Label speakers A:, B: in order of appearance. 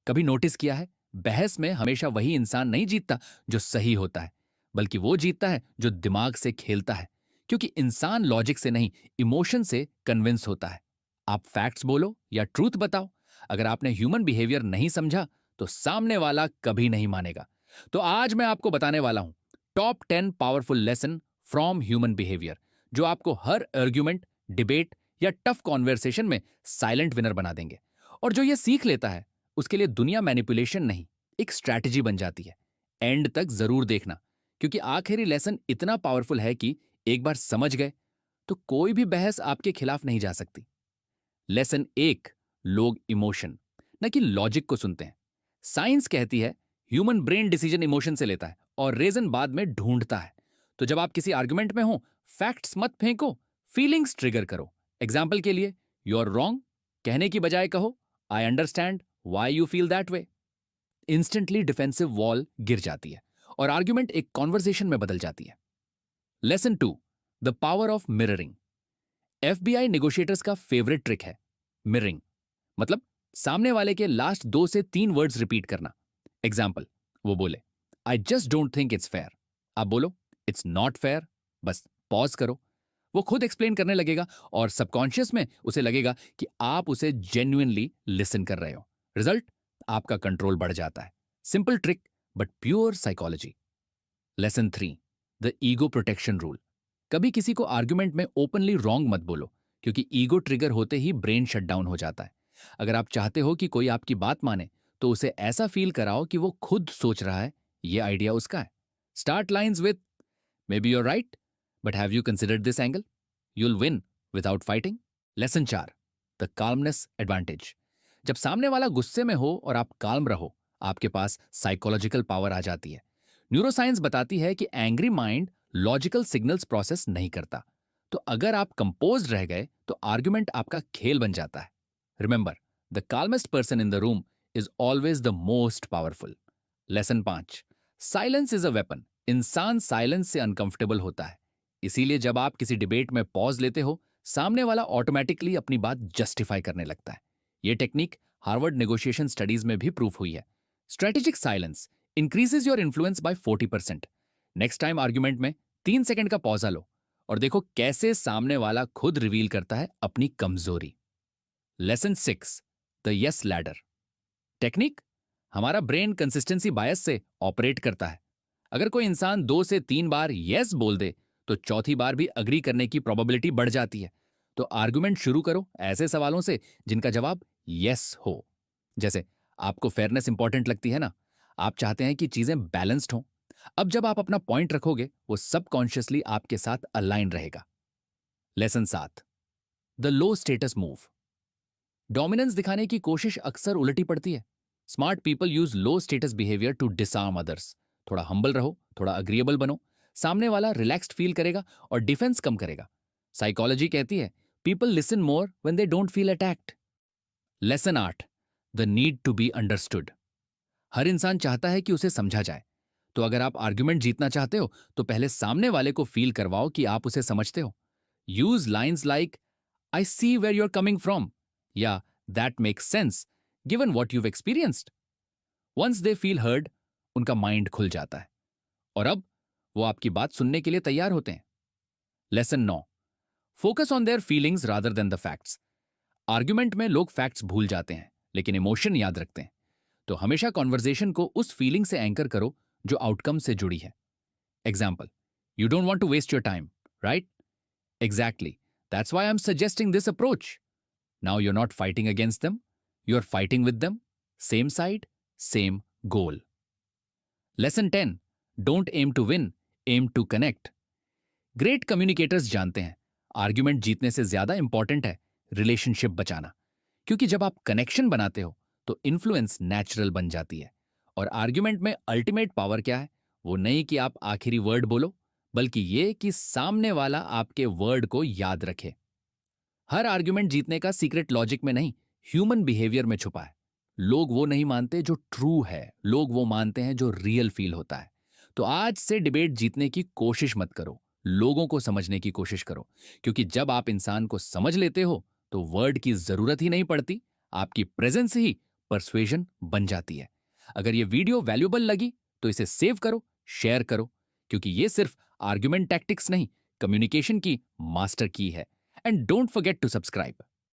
A: कभी नोटिस किया है, बहस में हमेशा वही इंसान नहीं जीतता जो सही होता है, बल्कि वो जीतता है जो दिमाग से खेलता है। क्योंकि इंसान लॉजिक से नहीं, इमोशन से कन्विंस होता है। आप फैक्ट्स बोलो या ट्रूथ बताओ, अगर आपने ह्यूमन बिहेवियर नहीं समझा तो सामने वाला कभी नहीं मानेगा। तो आज मैं आपको बताने वाला हूं top 10 powerful lesson from human behaviour, जो आपको हर आर्ग्यूमेंट, डिबेट या टफ कॉन्वर्सेशन में साइलेंट विनर बना देंगे। और जो ये सीख लेता है, उसके लिए दुनिया मैनिपुलेशन नहीं, एक स्ट्रैटेजी बन जाती है। एंड तक जरूर देखना, क्योंकि आखिरी लेसन इतना पावरफुल है कि एक बार समझ गए तो कोई भी बहस आपके खिलाफ नहीं जा सकती। लेसन 1, लोग इमोशन न कि लॉजिक को सुनते हैं। साइंस कहती है ह्यूमन ब्रेन डिसीजन इमोशन से लेता है और रीजन बाद में ढूंढता है। तो जब आप किसी आर्गुमेंट में हो, फैक्ट्स मत फेंको, फीलिंग्स ट्रिगर करो। एग्जाम्पल के लिए, यू आर रॉन्ग कहने की बजाय कहो I understand why you feel that way. Instantly defensive wall गिर जाती है और आर्ग्यूमेंट एक कॉन्वर्सेशन में बदल जाती है। Lesson 2, the power of mirroring. FBI negotiators का फेवरेट ट्रिक है मिररिंग। मतलब सामने वाले के लास्ट 2 से 3 वर्ड्स रिपीट करना। एग्जाम्पल, वो बोले I just don't think it's fair, आप बोलो इट्स नॉट फेयर। बस पॉज करो, वो खुद एक्सप्लेन करने लगेगा और सबकॉन्शियस में उसे लगेगा कि आप उसे जेन्युइनली लिसन कर रहे हो। रिजल्ट, आपका कंट्रोल बढ़ जाता है। Simple trick but pure psychology. Lesson 3, the ego protection rule. कभी किसी को आर्गुमेंट में ओपनली रॉन्ग मत बोलो, क्योंकि ईगो ट्रिगर होते ही ब्रेन शट डाउन हो जाता है। अगर आप चाहते हो कि कोई आपकी बात माने, तो उसे ऐसा फील कराओ कि वो खुद सोच रहा है ये आइडिया उसका है। Start lines with maybe you're right, but have you considered this angle. You'll win without fighting. Lesson 4, the calmness advantage. जब सामने वाला गुस्से में हो और आप काल्म रहो, आपके पास साइकोलॉजिकल पावर आ जाती है। न्यूरोसाइंस बताती है कि angry mind logical signals process नहीं करता। तो अगर आप कंपोज्ड रह गए तो आर्गुमेंट आपका खेल बन जाता है। Remember, the calmest person in the room is always the most powerful. Lesson 5, silence is a weapon. इंसान साइलेंस से अनकंफर्टेबल होता है। इसीलिए जब आप किसी डिबेट में पॉज लेते हो, सामने वाला ऑटोमेटिकली अपनी बात जस्टिफाई करने लगता है। यह टेक्निक हार्वर्ड नेगोशिएशन स्टडीज में भी प्रूफ हुई है। Strategic silence increases your influence by 40%। Next time argument में 3 सेकंड का पॉजा लो और देखो कैसे सामने वाला खुद रिवील करता है अपनी कमजोरी। Lesson 6, the yes ladder. Technique, हमारा ब्रेन कंसिस्टेंसी बायस से ऑपरेट करता है। अगर कोई इंसान 2 से 3 बार यस बोल दे, तो चौथी बार भी अग्री करने की प्रोबेबिलिटी बढ़ जाती है। तो आर्गुमेंट शुरू करो ऐसे सवालों से जिनका जवाब यस हो। जैसे, आपको फेयरनेस इंपॉर्टेंट लगती है ना, आप चाहते हैं कि चीजें बैलेंस्ड हों। अब जब आप अपना पॉइंट रखोगे, वो सबकॉन्शियसली आपके साथ अलाइन रहेगा। Lesson 7, the low status move. Dominance दिखाने की कोशिश अक्सर उलटी पड़ती है। Smart people use low status behaviour to disarm others. थोड़ा हम्बल रहो, थोड़ा अग्रीएबल बनो, सामने वाला रिलैक्स्ड फील करेगा और डिफेंस कम करेगा। साइकोलॉजी कहती है people listen more when they don't feel attacked. Lesson 8, the need to be understood. हर इंसान चाहता है कि उसे समझा जाए। तो अगर आप आर्ग्यूमेंट जीतना चाहते हो, तो पहले सामने वाले को फील करवाओ कि आप उसे समझते हो। Use lines like I see where you are coming from या that makes sense given what you've experienced. Once they feel heard, उनका माइंड खुल जाता है और अब वो आपकी बात सुनने के लिए तैयार होते हैं। Lesson 9, focus on their feelings rather than the facts. Argument में लोग फैक्ट्स भूल जाते हैं, लेकिन इमोशन याद रखते हैं। तो हमेशा कॉन्वर्जेशन को उस फीलिंग से एंकर करो जो आउटकम से जुड़ी है। Example, you don't want to waste your time, right? Exactly, that's why I am suggesting this approach. Now you're not fighting against them, you're fighting with them. Same side, same goal. Lesson 10, don't aim to win, aim to connect. Great communicators जानते हैं argument जीतने से ज्यादा important है relationship बचाना। क्योंकि जब आप कनेक्शन बनाते हो तो इन्फ्लुएंस नेचुरल बन जाती है। और आर्ग्यूमेंट में अल्टीमेट पावर क्या है? वो नहीं कि आप आखिरी वर्ड बोलो, बल्कि ये कि सामने वाला आपके वर्ड को याद रखे। हर आर्ग्यूमेंट जीतने का सीक्रेट लॉजिक में नहीं, ह्यूमन बिहेवियर में छुपा है। लोग वो नहीं मानते जो ट्रू है, लोग वो मानते हैं जो रियल फील होता है। तो आज से डिबेट जीतने की कोशिश मत करो, लोगों को समझने की कोशिश करो। क्योंकि जब आप इंसान को समझ लेते हो, तो वर्ड की जरूरत ही नहीं पड़ती, आपकी प्रेजेंस ही परसुएजन बन जाती है। अगर ये वीडियो वैल्यूएबल लगी तो इसे सेव करो, शेयर करो, क्योंकि ये सिर्फ आर्गुमेंट टैक्टिक्स नहीं, कम्युनिकेशन की मास्टर की है। And don't forget to subscribe.